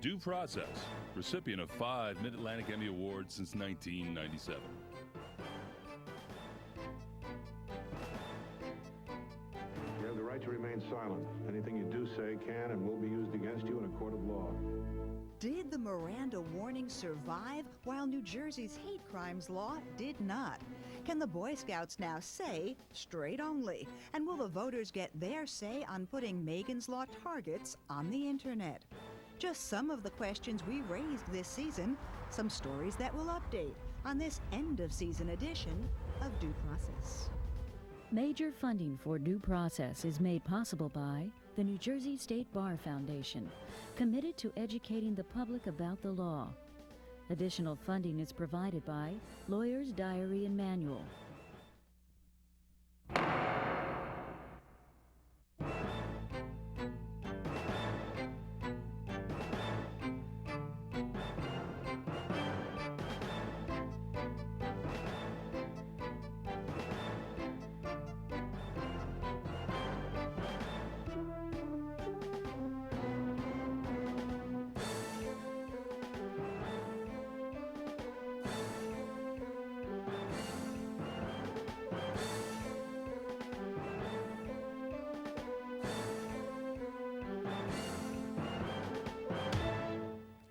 Due Process, recipient of 5 Mid-Atlantic Emmy Awards since 1997. You have the right to remain silent. Anything you do say can and will be used against you in a court of law. Did the Miranda warning survive while New Jersey's hate crimes law did not? Can the Boy Scouts now say straight only? And will the voters get their say on putting Megan's Law targets on the internet? Just some of the questions we raised this season, some stories that will update on this end-of-season edition of Due Process. Major funding for Due Process is made possible by the New Jersey State Bar Foundation, committed to educating the public about the law. Additional funding is provided by Lawyer's Diary and Manual.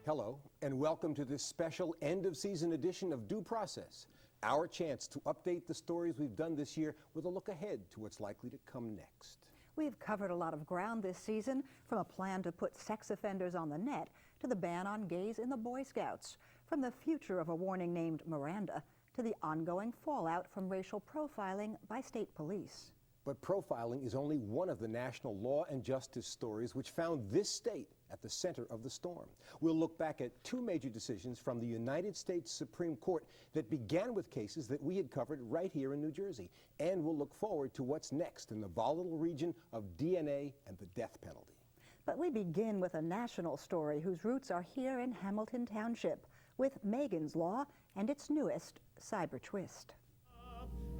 Hello, and welcome to this special end-of-season edition of Due Process, our chance to update the stories we've done this year with a look ahead to what's likely to come next. We've covered a lot of ground this season, from a plan to put sex offenders on the net to the ban on gays in the Boy Scouts, from the future of a warning named Miranda to the ongoing fallout from racial profiling by state police. But profiling is only one of the national law and justice stories which found this state at the center of the storm. We'll look back at 2 major decisions from the United States Supreme Court that began with cases that we had covered right here in New Jersey. And we'll look forward to what's next in the volatile region of DNA and the death penalty. But we begin with a national story whose roots are here in Hamilton Township, with Megan's Law and its newest cyber twist.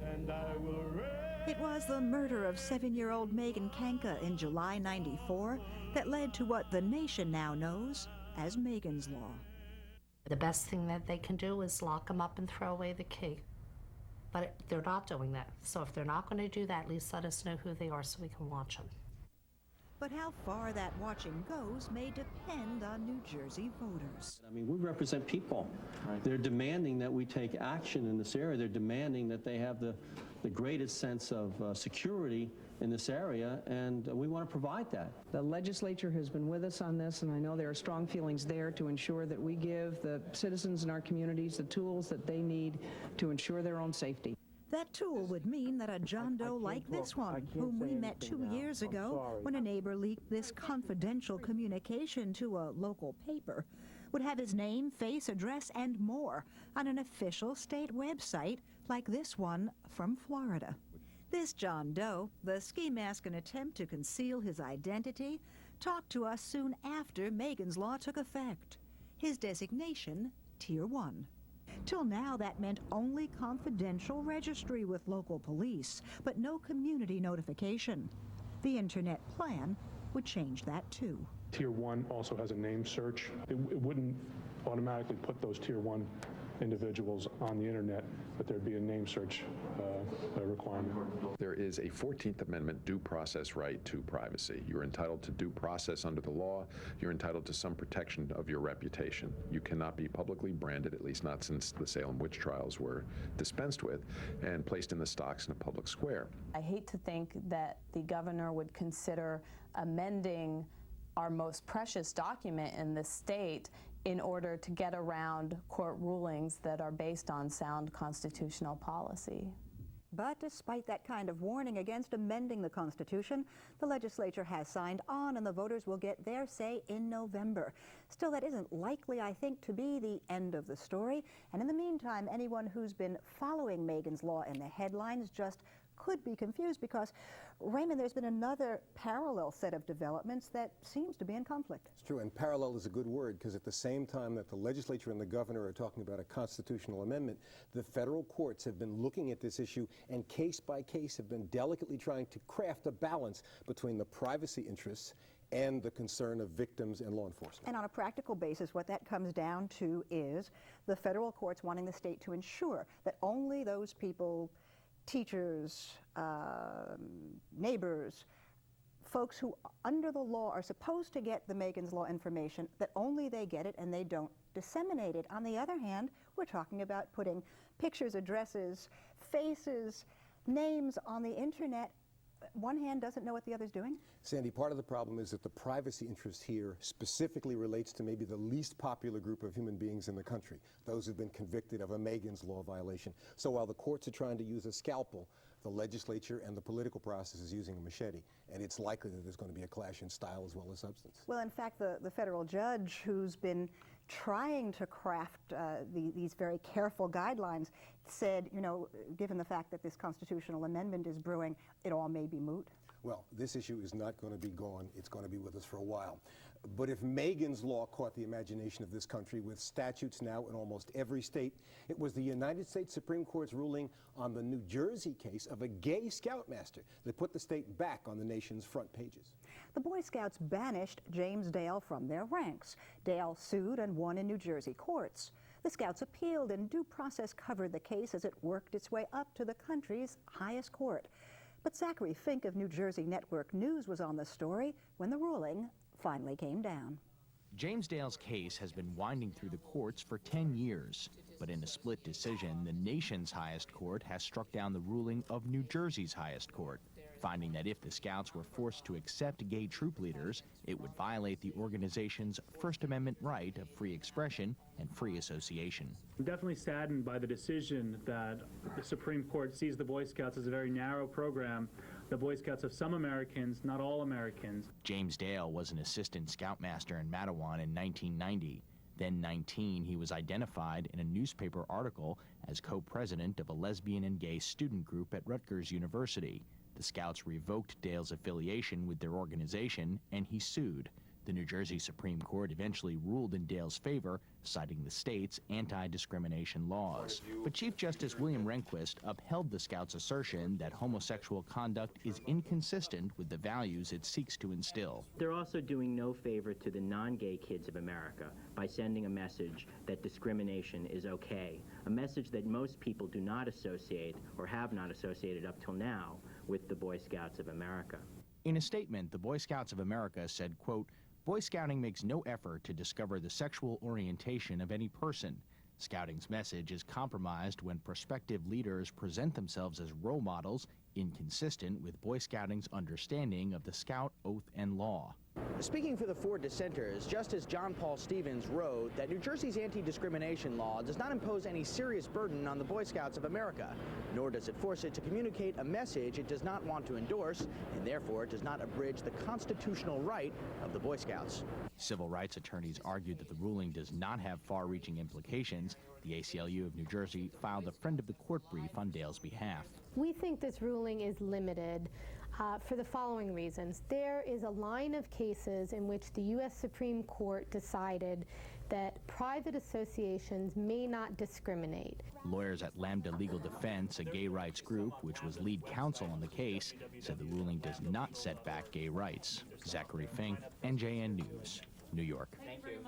And I will It was the murder of 7-year-old Megan Kanka in July '94 that led to what the nation now knows as Megan's Law. The best thing that they can do is lock them up and throw away the key. But they're not doing that. So if they're not going to do that, at least let us know who they are so we can watch them. But how far that watching goes may depend on New Jersey voters. I mean, we represent people. Right. They're demanding that we take action in this area. They're demanding that they have the greatest sense of security in this area, and we want to provide that. The legislature has been with us on this, and I know there are strong feelings there to ensure that we give the citizens in our communities the tools that they need to ensure their own safety. That tool would mean that a John Doe like this one, whom we met 2 years ago when a neighbor leaked this confidential communication to a local paper, would have his name, face, address, and more on an official state website like this one from Florida. This John Doe, the ski mask an attempt to conceal his identity, talked to us soon after Megan's Law took effect. His designation, Tier 1. Till now, that meant only confidential registry with local police, but no community notification. The internet plan would change that too. Tier 1 also has a name search. It wouldn't automatically put those Tier 1 individuals on the internet, but there'd be a name search requirement. There is a 14th Amendment due process right to privacy. You're entitled to due process under the law. You're entitled to some protection of your reputation. You cannot be publicly branded, at least not since the Salem witch trials were dispensed with, and placed in the stocks in a public square. I hate to think that the governor would consider amending our most precious document in the state in order to get around court rulings that are based on sound constitutional policy. But despite that kind of warning against amending the Constitution, the legislature has signed on and the voters will get their say in November. Still, that isn't likely, I think, to be the end of the story. And in the meantime, anyone who's been following Megan's Law in the headlines just could be confused because, Raymond, there's been another parallel set of developments that seems to be in conflict. It's true, and parallel is a good word because at the same time that the legislature and the governor are talking about a constitutional amendment, the federal courts have been looking at this issue and case by case have been delicately trying to craft a balance between the privacy interests and the concern of victims and law enforcement. And on a practical basis, what that comes down to is the federal courts wanting the state to ensure that only those people, teachers, neighbors, folks who under the law are supposed to get the Megan's Law information, that only they get it and they don't disseminate it. On the other hand, we're talking about putting pictures, addresses, faces, names on the internet. One hand doesn't know what the other's doing? Sandy, part of the problem is that the privacy interest here specifically relates to maybe the least popular group of human beings in the country, those who've been convicted of a Megan's Law violation. So while the courts are trying to use a scalpel, the legislature and the political process is using a machete, and it's likely that there's going to be a clash in style as well as substance. Well, in fact, the federal judge who's been trying to craft these very careful guidelines said, you know, given the fact that this constitutional amendment is brewing, it all may be moot. Well, this issue is not going to be gone. It's going to be with us for a while. But if Megan's Law caught the imagination of this country with statutes now in almost every state, it was the United States Supreme Court's ruling on the New Jersey case of a gay scoutmaster that put the state back on the nation's front pages. The Boy Scouts banished James Dale from their ranks. Dale sued and won in New Jersey courts. The Scouts appealed, and due process covered the case as it worked its way up to the country's highest court. But Zachary Fink of New Jersey Network News was on the story when the ruling finally came down. James Dale's case has been winding through the courts for 10 years, but in a split decision, the nation's highest court has struck down the ruling of New Jersey's highest court, finding that if the Scouts were forced to accept gay troop leaders, it would violate the organization's First Amendment right of free expression and free association. I'm definitely saddened by the decision that the Supreme Court sees the Boy Scouts as a very narrow program, the Boy Scouts of some Americans, not all Americans. James Dale was an assistant scoutmaster in Mattawan in 1990. Then 19, he was identified in a newspaper article as co-president of a lesbian and gay student group at Rutgers University. The Scouts revoked Dale's affiliation with their organization, and he sued. The New Jersey Supreme Court eventually ruled in Dale's favor, citing the state's anti-discrimination laws. But Chief Justice William Rehnquist upheld the Scouts' assertion that homosexual conduct is inconsistent with the values it seeks to instill. They're also doing no favor to the non-gay kids of America by sending a message that discrimination is okay, a message that most people do not associate or have not associated up till now with the Boy Scouts of America. In a statement, the Boy Scouts of America said, quote, "Boy Scouting makes no effort to discover the sexual orientation of any person. Scouting's message is compromised when prospective leaders present themselves as role models inconsistent with Boy Scouting's understanding of the Scout oath and law." Speaking for the four dissenters, Justice John Paul Stevens wrote that New Jersey's anti-discrimination law does not impose any serious burden on the Boy Scouts of America, nor does it force it to communicate a message it does not want to endorse, and therefore it does not abridge the constitutional right of the Boy Scouts. Civil rights attorneys argued that the ruling does not have far-reaching implications. The ACLU of New Jersey filed a friend of the court brief on Dale's behalf. We think this ruling is limited for the following reasons. There is a line of cases in which the U.S. Supreme Court decided that private associations may not discriminate. Lawyers at Lambda Legal Defense, a gay rights group which was lead counsel on the case, said the ruling does not set back gay rights. Zachary Fink, NJN News, New York. Thank you.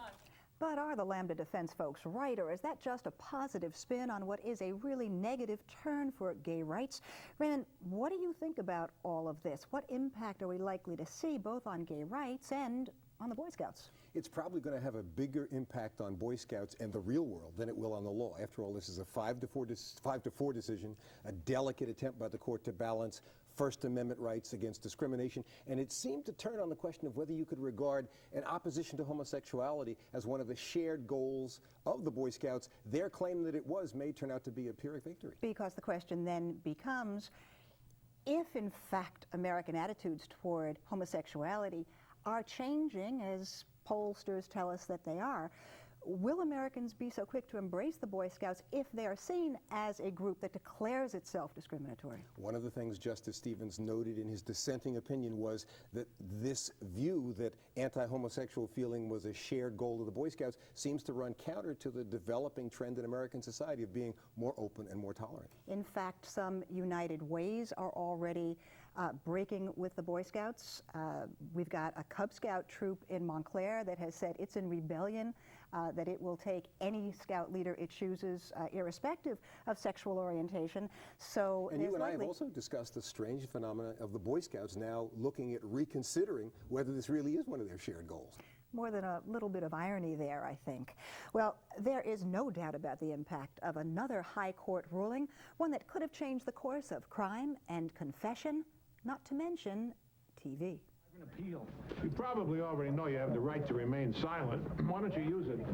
But are the Lambda Defense folks right, or is that just a positive spin on what is a really negative turn for gay rights? Raymond, what do you think about all of this? What impact are we likely to see both on gay rights and on the Boy Scouts? It's probably going to have a bigger impact on Boy Scouts and the real world than it will on the law. After all, this is a 5-4 decision, a delicate attempt by the court to balance First Amendment rights against discrimination, and it seemed to turn on the question of whether you could regard an opposition to homosexuality as one of the shared goals of the Boy Scouts. Their claim that it was may turn out to be a Pyrrhic victory. Because the question then becomes, if in fact American attitudes toward homosexuality are changing, as pollsters tell us that they are, will Americans be so quick to embrace the Boy Scouts if they are seen as a group that declares itself discriminatory? One of the things Justice Stevens noted in his dissenting opinion was that this view that anti-homosexual feeling was a shared goal of the Boy Scouts seems to run counter to the developing trend in American society of being more open and more tolerant. In fact, some United Ways are already breaking with the Boy Scouts. We've got a Cub Scout troop in Montclair that has said it's in rebellion, that it will take any Scout leader it chooses, irrespective of sexual orientation. So and you and I have also discussed the strange phenomena of the Boy Scouts now looking at reconsidering whether this really is one of their shared goals. More than a little bit of irony there, I think. Well, there is no doubt about the impact of another high court ruling, one that could have changed the course of crime and confession, not to mention TV. Appeal. You probably already know you have the right to remain silent. Why don't you use it?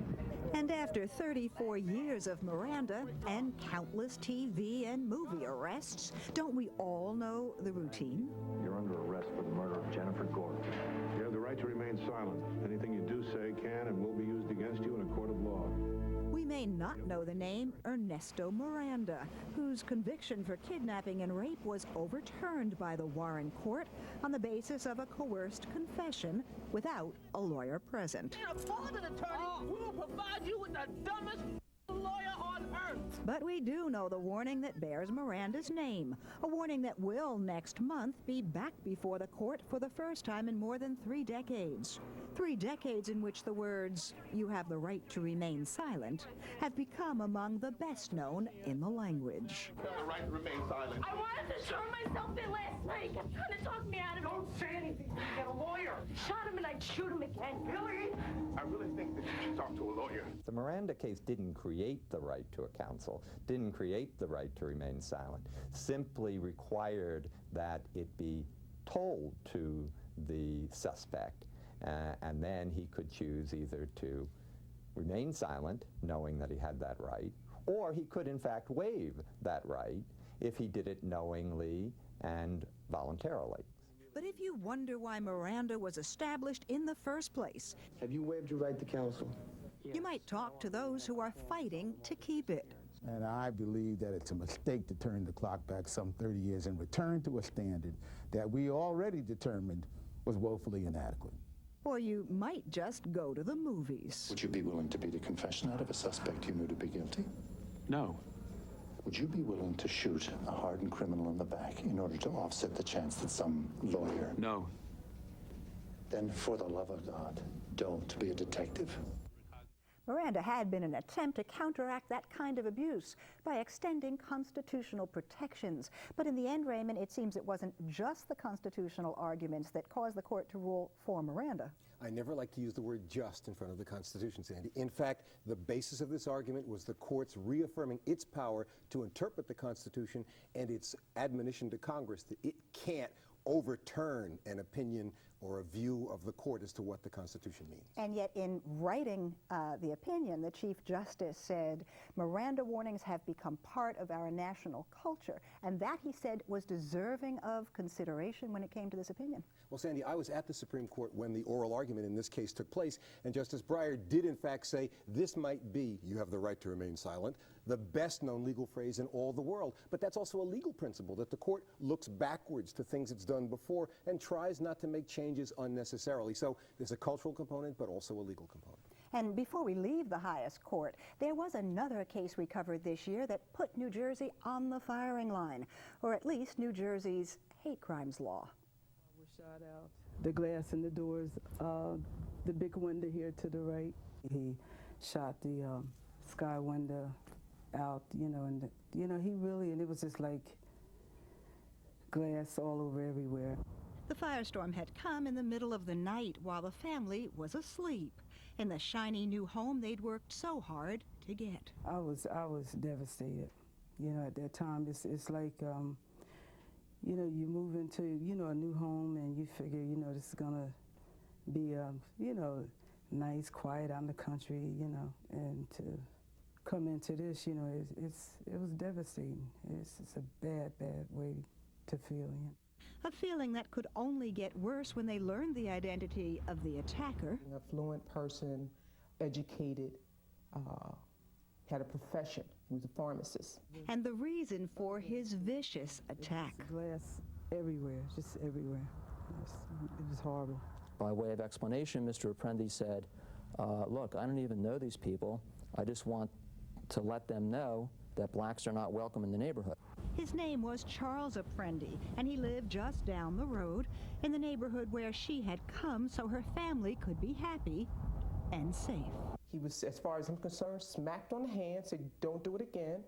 And after 34 years of Miranda and countless TV and movie arrests, don't we all know the routine? You're under arrest for the murder of Jennifer Gordon. You have the right to remain silent. Anything you do say can and will be used against you in a court of law. We may not know the name Ernesto Miranda, whose conviction for kidnapping and rape was overturned by the Warren court on the basis of a coerced confession without a lawyer present. And a pardon attorney will provide you with the dumbest lawyer on earth. But we do know the warning that bears Miranda's name, a warning that will next month be back before the court for the first time in more than 3 decades. 3 decades in which the words, "You have the right to remain silent," have become among the best known in the language. You have the right to remain silent. I wanted to show myself it last night. He kept trying to talk me out of it. Don't say anything. You get a lawyer. Shot him and I'd shoot him again. Really? I really think that you should talk to a lawyer. The Miranda case didn't create the right to a counsel, didn't create the right to remain silent, simply required that it be told to the suspect, and then he could choose either to remain silent, knowing that he had that right, or he could in fact waive that right if he did it knowingly and voluntarily. But if you wonder why Miranda was established in the first place, have you waived your right to counsel? You might talk to those who are fighting to keep it. And I believe that it's a mistake to turn the clock back some 30 years and return to a standard that we already determined was woefully inadequate. Or you might just go to the movies. Would you be willing to beat a confession out of a suspect you knew to be guilty? No. Would you be willing to shoot a hardened criminal in the back in order to offset the chance that some lawyer... No. Then, for the love of God, don't be a detective. Miranda had been an attempt to counteract that kind of abuse by extending constitutional protections. But in the end, Raymond, it seems it wasn't just the constitutional arguments that caused the court to rule for Miranda. I never like to use the word just in front of the Constitution, Sandy. In fact, the basis of this argument was the court's reaffirming its power to interpret the Constitution and its admonition to Congress that it can't overturn an opinion or a view of the court as to what the Constitution means. And yet in writing the opinion, the Chief Justice said, Miranda warnings have become part of our national culture. And that, he said, was deserving of consideration when it came to this opinion. Well, Sandy, I was at the Supreme Court when the oral argument in this case took place, and Justice Breyer did in fact say, this might be, you have the right to remain silent, the best known legal phrase in all the world. But that's also a legal principle, that the court looks backwards to things it's done before and tries not to make changes unnecessarily. So there's a cultural component, but also a legal component. And before we leave the highest court, there was another case we covered this year that put New Jersey on the firing line, or at least New Jersey's hate crimes law. Was shot out. The glass in the doors, the big window here to the right. He shot the sky window out, and he really, and it was just like glass all over everywhere. The firestorm had come in the middle of the night while the family was asleep in the shiny new home they'd worked so hard to get. I was devastated. At that time, it's like, you move into, a new home and you figure, this is gonna be, nice, quiet out in the country, and to come into this, it was devastating. It's a bad way to feel. A feeling that could only get worse when they learned the identity of the attacker. A fluent person, educated, had a profession. He was a pharmacist. And the reason for his vicious attack. Glass everywhere, just everywhere. It was horrible. By way of explanation, Mr. Apprendi said, look, I don't even know these people. I just want to let them know that blacks are not welcome in the neighborhood. His name was Charles Apprendi, and he lived just down the road in the neighborhood where she had come so her family could be happy and safe. He was, as far as I'm concerned, smacked on the hand, said, don't do it again.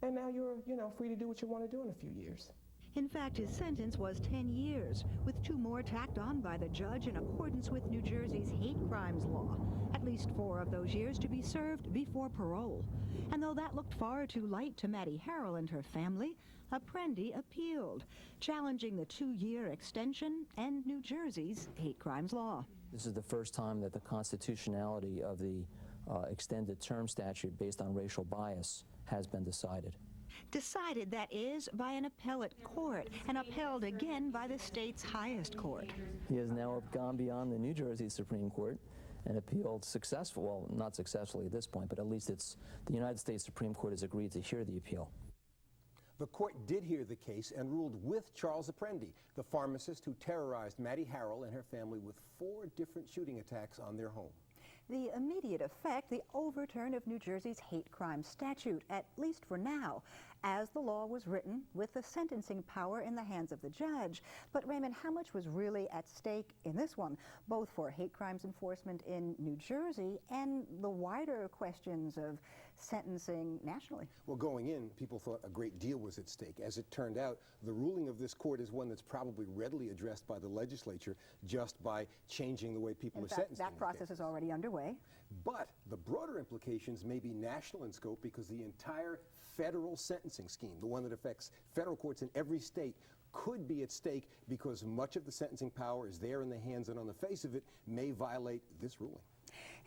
And now you're, free to do what you want to do in a few years. In fact, his sentence was 10 years, with 2 more tacked on by the judge in accordance with New Jersey's hate crimes law. At least 4 of those years to be served before parole. And though that looked far too light to Maddie Harrell and her family, Apprendi appealed, challenging the 2-year extension and New Jersey's hate crimes law. This is the first time that the constitutionality of the extended term statute based on racial bias has been decided. Decided, that is, by an appellate court, and upheld again by the state's highest court. He has now gone beyond the New Jersey Supreme Court and appealed well, not successfully at this point, but at least the United States Supreme Court has agreed to hear the appeal. The court did hear the case and ruled with Charles Apprendi, the pharmacist who terrorized Maddie Harrell and her family with 4 different shooting attacks on their home. The immediate effect, the overturn of New Jersey's hate crime statute, at least for now, as the law was written with the sentencing power in the hands of the judge. But Raymond, how much was really at stake in this one, both for hate crimes enforcement in New Jersey and the wider questions of sentencing nationally? Well, going in, people thought a great deal was at stake. As it turned out, the ruling of this court is one that's probably readily addressed by the legislature just by changing the way people are sentenced. That process is already underway. But the broader implications may be national in scope because the entire federal sentencing scheme, the one that affects federal courts in every state, could be at stake because much of the sentencing power is there in the hands and on the face of it may violate this ruling.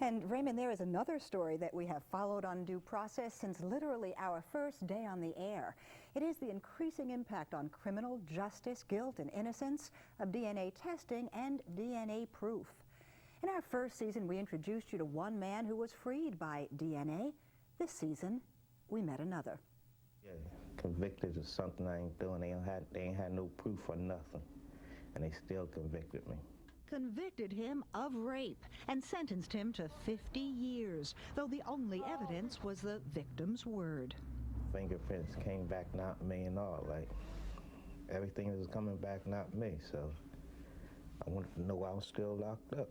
And Raymond, there is another story that we have followed on Due Process since literally our first day on the air. It is the increasing impact on criminal justice, guilt, and innocence of DNA testing and DNA proof. In our first season, we introduced you to one man who was freed by DNA. This season, we met another. Yeah, convicted of something I ain't doing. They ain't had no proof or nothing, and they still convicted me. Convicted him of rape and sentenced him to 50 years, though the only evidence was the victim's word. Fingerprints came back not me and all. Like, everything was coming back not me, so I wanted to know I was still locked up.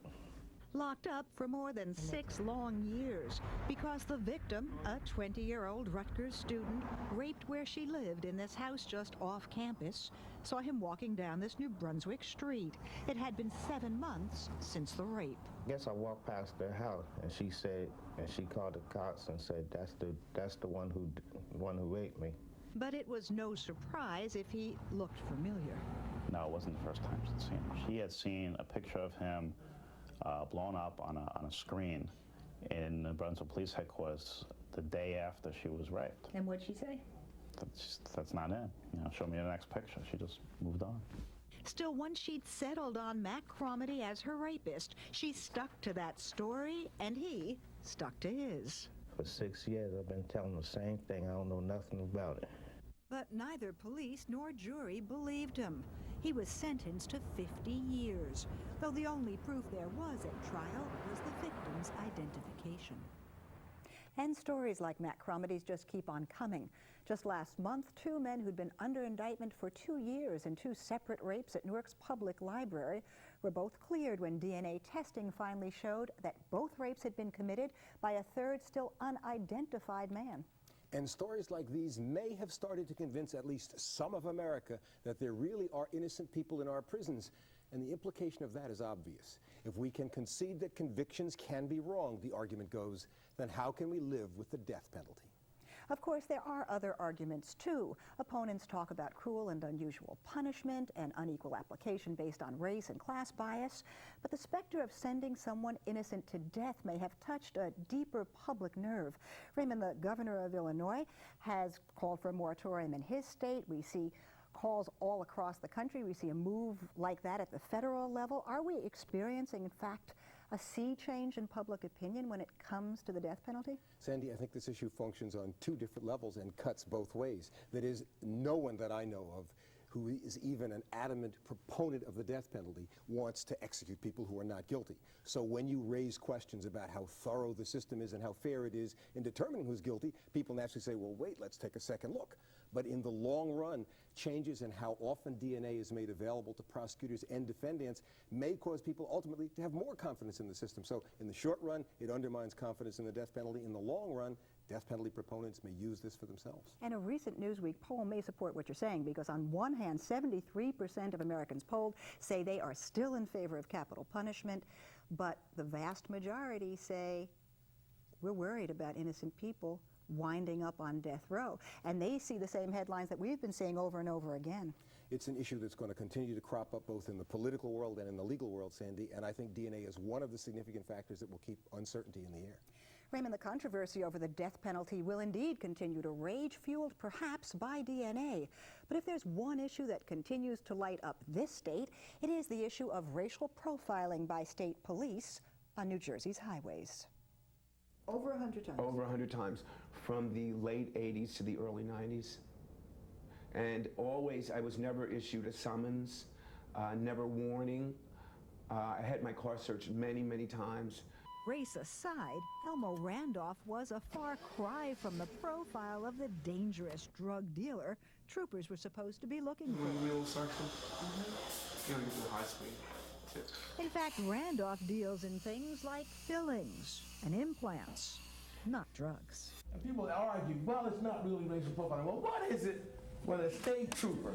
Locked up for more than 6 long years because the victim, a 20-year-old Rutgers student, raped where she lived in this house just off campus, saw him walking down this New Brunswick street. It had been 7 months since the rape. I guess I walked past their house, and she said, and she called the cops and said, that's the one who raped me. But it was no surprise if he looked familiar. No, it wasn't the first time she'd seen him. She had seen a picture of him blown up on a screen in the Brunswick Police Headquarters the day after she was raped. And what'd she say? That's not it. Show me the next picture. She just moved on. Still, once she'd settled on Mac Cromedy as her rapist, she stuck to that story, and he stuck to his. For 6 years, I've been telling the same thing. I don't know nothing about it. But neither police nor jury believed him. He was sentenced to 50 years, though the only proof there was at trial was the victim's identification. And stories like Matt Cromedy's just keep on coming. Just last month, 2 men who'd been under indictment for 2 years in 2 separate rapes at Newark's public library were both cleared when DNA testing finally showed that both rapes had been committed by a third, still unidentified man. And stories like these may have started to convince at least some of America that there really are innocent people in our prisons. And the implication of that is obvious. If we can concede that convictions can be wrong, the argument goes, then how can we live with the death penalty? Of course, there are other arguments, too. Opponents talk about cruel and unusual punishment and unequal application based on race and class bias. But the specter of sending someone innocent to death may have touched a deeper public nerve. Raymond, the governor of Illinois, has called for a moratorium in his state. We see calls all across the country. We see a move like that at the federal level. Are we experiencing, in fact, a sea change in public opinion when it comes to the death penalty? Sandy, I think this issue functions on 2 different levels and cuts both ways. That is, no one that I know of who is even an adamant proponent of the death penalty, wants to execute people who are not guilty. So when you raise questions about how thorough the system is and how fair it is in determining who's guilty, people naturally say, well, wait, let's take a second look. But in the long run, changes in how often DNA is made available to prosecutors and defendants may cause people ultimately to have more confidence in the system. So in the short run, it undermines confidence in the death penalty. In the long run, death penalty proponents may use this for themselves. And a recent Newsweek poll may support what you're saying, because on one hand, 73% of Americans polled say they are still in favor of capital punishment, but the vast majority say we're worried about innocent people winding up on death row. And they see the same headlines that we've been seeing over and over again. It's an issue that's going to continue to crop up both in the political world and in the legal world, Sandy, and I think DNA is one of the significant factors that will keep uncertainty in the air. Raymond, the controversy over the death penalty will indeed continue to rage, fueled perhaps by DNA. But if there's one issue that continues to light up this state, it is the issue of racial profiling by state police on New Jersey's highways. Over 100 times. Over 100 times, from the late 80s to the early 90s. And always, I was never issued a summons, never warning. I had my car searched many, many times. Race aside, Elmo Randolph was a far cry from the profile of the dangerous drug dealer troopers were supposed to be looking for. Wheel section. You gotta get to the high speed. In fact, Randolph deals in things like fillings and implants, not drugs. And people argue, well, it's not really racial profiling. Well, what is it when a state trooper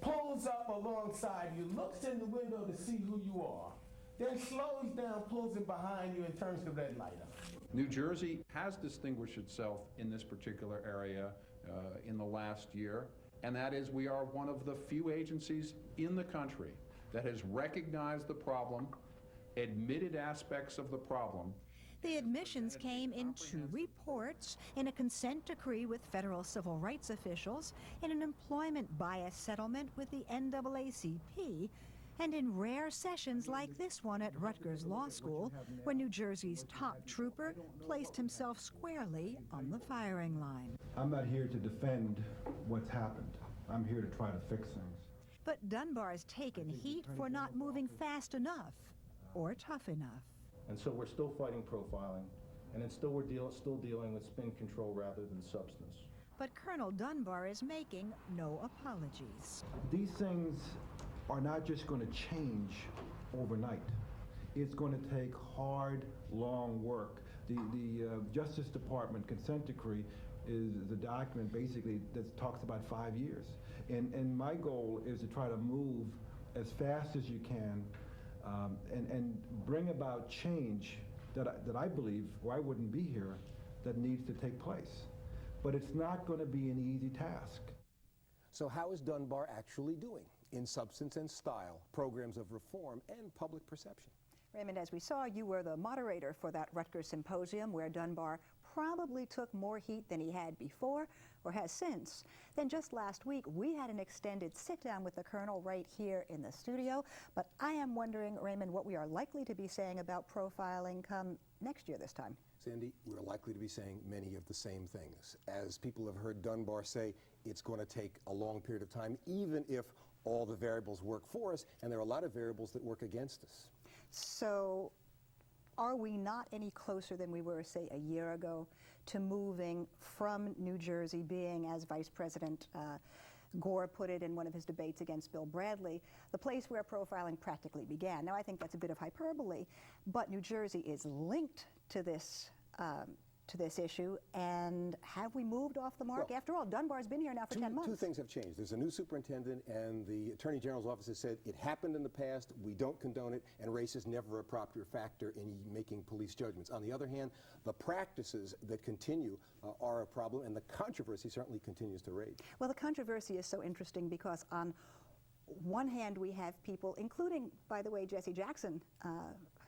pulls up alongside you, looks in the window to see who you are, then slows down, pulls in behind you, and turns the red light on? New Jersey has distinguished itself in this particular area in the last year, and that is we are one of the few agencies in the country that has recognized the problem, admitted aspects of the problem. The admissions came in 2 reports, in a consent decree with federal civil rights officials, in an employment bias settlement with the NAACP, and in rare sessions like this one at Rutgers Law School, when New Jersey's top trooper placed himself squarely on the firing line. I'm not here to defend what's happened. I'm here to try to fix things. But Dunbar's taken heat for not moving fast enough or tough enough. And so we're still fighting profiling, and we're still dealing with spin control rather than substance. But Colonel Dunbar is making no apologies. These things are not just going to change overnight. It's going to take hard, long work. The Justice Department consent decree is the document basically that talks about 5 years. And my goal is to try to move as fast as you can and bring about change that I believe, or I wouldn't be here, that needs to take place. But it's not going to be an easy task. So how is Dunbar actually doing in substance and style, programs of reform, and public perception? Raymond, as we saw, you were the moderator for that Rutgers symposium where Dunbar probably took more heat than he had before or has since. Then just last week, we had an extended sit-down with the Colonel right here in the studio. But I am wondering, Raymond, what we are likely to be saying about profiling come next year this time. Sandy, we're likely to be saying many of the same things. As people have heard Dunbar say, it's going to take a long period of time, even if all the variables work for us, and there are a lot of variables that work against us. So are we not any closer than we were, say, a year ago to moving from New Jersey being, as Vice President Gore put it in one of his debates against Bill Bradley, the place where profiling practically began? Now, I think that's a bit of hyperbole, but New Jersey is linked to this issue, and have we moved off the mark? Well, after all, Dunbar's been here now for 10 months. Two things have changed. There's a new superintendent, and the Attorney General's office has said it happened in the past, we don't condone it, and race is never a proper factor in making police judgments. On the other hand, the practices that continue are a problem, and the controversy certainly continues to rage. Well, the controversy is so interesting because on one hand we have people, including, by the way, Jesse Jackson,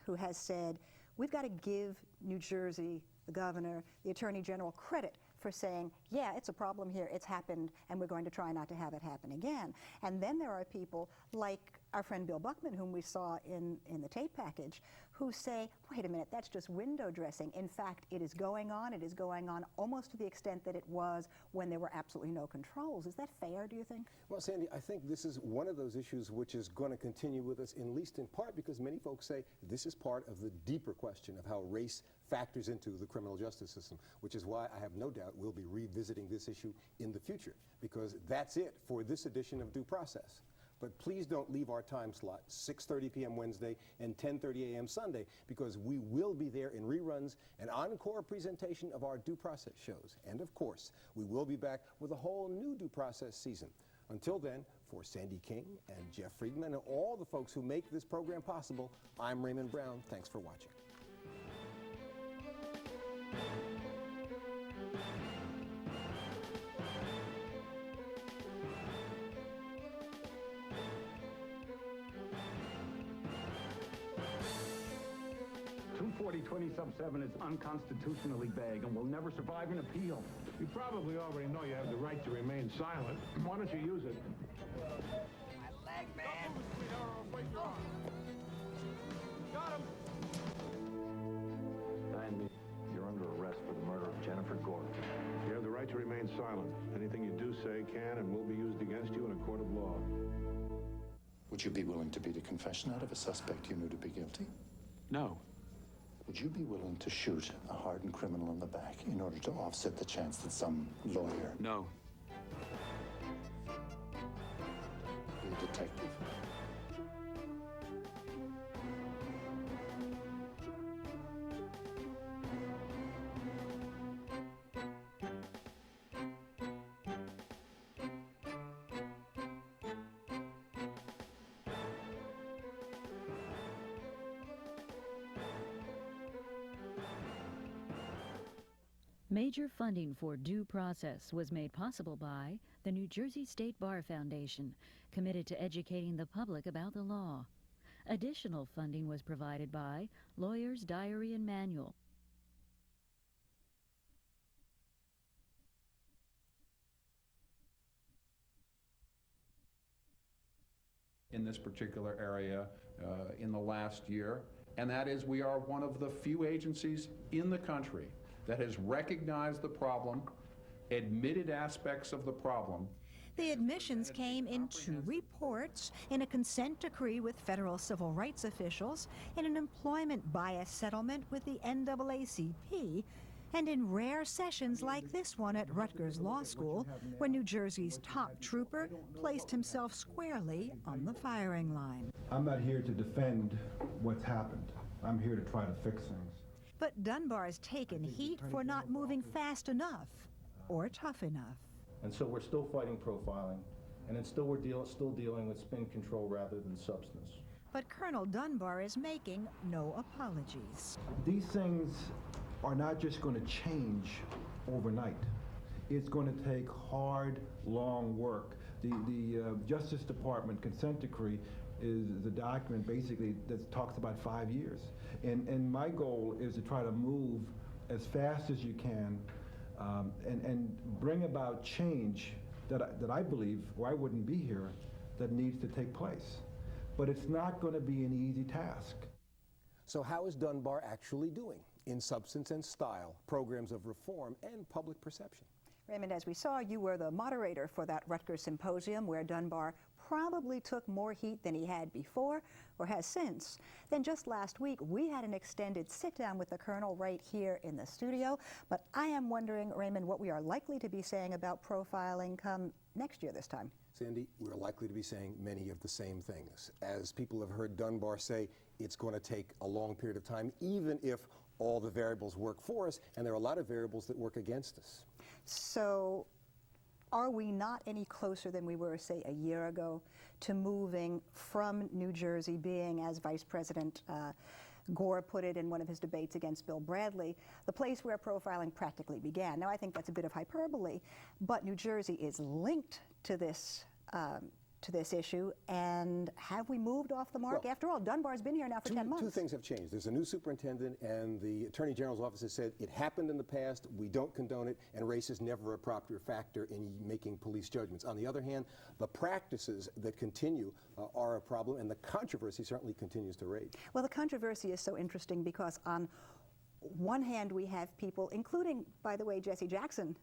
who has said, we've got to give New Jersey, the governor, the Attorney General, credit for saying, yeah, it's a problem here, it's happened, and we're going to try not to have it happen again. And then there are people like our friend Bill Buckman, whom we saw in the tape package, who say, wait a minute, that's just window dressing. In fact, it is going on. It is going on almost to the extent that it was when there were absolutely no controls. Is that fair, do you think? Well, Sandy, I think this is one of those issues which is going to continue with us, at least in part because many folks say this is part of the deeper question of how race factors into the criminal justice system, which is why I have no doubt we'll be revisiting this issue in the future, because that's it for this edition of Due Process. But please don't leave our time slot, 6:30 p.m. Wednesday and 10:30 a.m. Sunday, because we will be there in reruns, an encore presentation of our Due Process shows. And of course, we will be back with a whole new Due Process season. Until then, for Sandy King and Jeff Friedman and all the folks who make this program possible, I'm Raymond Brown. Thanks for watching. .20/7 is unconstitutionally vague and will never survive an appeal. You probably already know you have the right to remain silent. Why don't you use it? My leg, man. Got him. And you're under arrest for the murder of Jennifer Gordon. You have the right to remain silent. Anything you do say can and will be used against you in a court of law. Would you be willing to beat a confession out of a suspect you knew to be guilty? No. Would you be willing to shoot a hardened criminal in the back in order to offset the chance that some lawyer... No. Be a detective? Major funding for Due Process was made possible by the New Jersey State Bar Foundation, committed to educating the public about the law. Additional funding was provided by Lawyer's Diary and Manual. In this particular area in the last year, and that is we are one of the few agencies in the country that has recognized the problem, admitted aspects of the problem. The admissions came in 2 reports, in a consent decree with federal civil rights officials, in an employment bias settlement with the NAACP, and in rare sessions like this one at Rutgers Law School, when New Jersey's top trooper placed himself squarely on the firing line. I'm not here to defend what's happened. I'm here to try to fix things. But Dunbar's taken heat for not moving fast enough or tough enough. And so we're still fighting profiling, and then we're still dealing with spin control rather than substance. But Colonel Dunbar is making no apologies. These things are not just going to change overnight. It's going to take hard, long work. The Justice Department consent decree is the document basically that talks about 5 years. And my goal is to try to move as fast as you can and bring about change that I believe, or I wouldn't be here, that needs to take place. But it's not going to be an easy task. So how is Dunbar actually doing in substance and style, programs of reform, and public perception? Raymond, as we saw, you were the moderator for that Rutgers symposium where Dunbar probably took more heat than he had before or has since. Then just last week, we had an extended sit-down with the Colonel right here in the studio. But I am wondering, Raymond, what we are likely to be saying about profiling come next year this time. Sandy, we're likely to be saying many of the same things. As people have heard Dunbar say, it's going to take a long period of time, even if all the variables work for us, and there are a lot of variables that work against us. So are we not any closer than we were, say, a year ago to moving from New Jersey being, as Vice President Gore put it in one of his debates against Bill Bradley, the place where profiling practically began? Now, I think that's a bit of hyperbole, but New Jersey is linked to this to this issue, and have we moved off the mark? Well, After all, Dunbar's been here now for 10 months. Two things have changed. There's a new superintendent, and the Attorney General's office has said it happened in the past, we don't condone it, and race is never a proper factor in making police judgments. On the other hand, the practices that continue are a problem, and the controversy certainly continues to rage. Well, the controversy is so interesting because on one hand we have people, including, by the way, Jesse Jackson,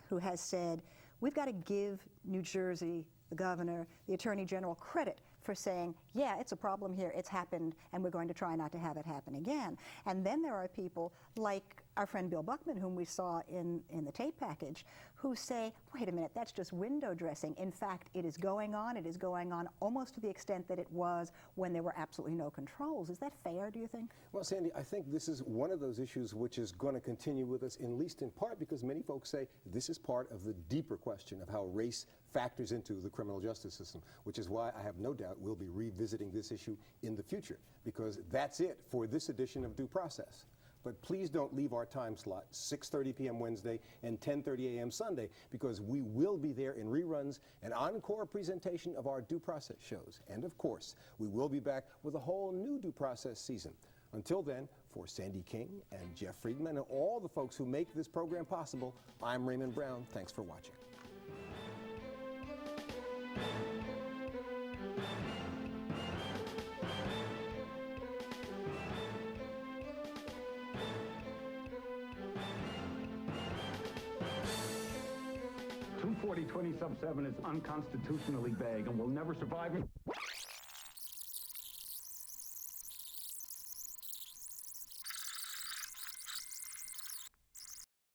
who has said, we've got to give New Jersey, the governor, the Attorney General credit for saying, yeah, it's a problem here, it's happened, and we're going to try not to have it happen again. And then there are people like our friend Bill Buckman, whom we saw in the tape package, who say, wait a minute, that's just window dressing. In fact, it is going on almost to the extent that it was when there were absolutely no controls. Is that fair, do you think? Well, Sandy, I think this is one of those issues which is going to continue with us, at least in part because many folks say this is part of the deeper question of how race factors into the criminal justice system, which is why I have no doubt we'll be revisiting this issue in the future, because that's it for this edition of Due Process. But please don't leave our time slot, 6:30 p.m. Wednesday and 10:30 a.m. Sunday, because we will be there in reruns, an encore presentation of our Due Process shows. And of course, we will be back with a whole new Due Process season. Until then, for Sandy King and Jeff Friedman and all the folks who make this program possible, I'm Raymond Brown. Thanks for watching. Sub 7 is unconstitutionally vague and will never survive.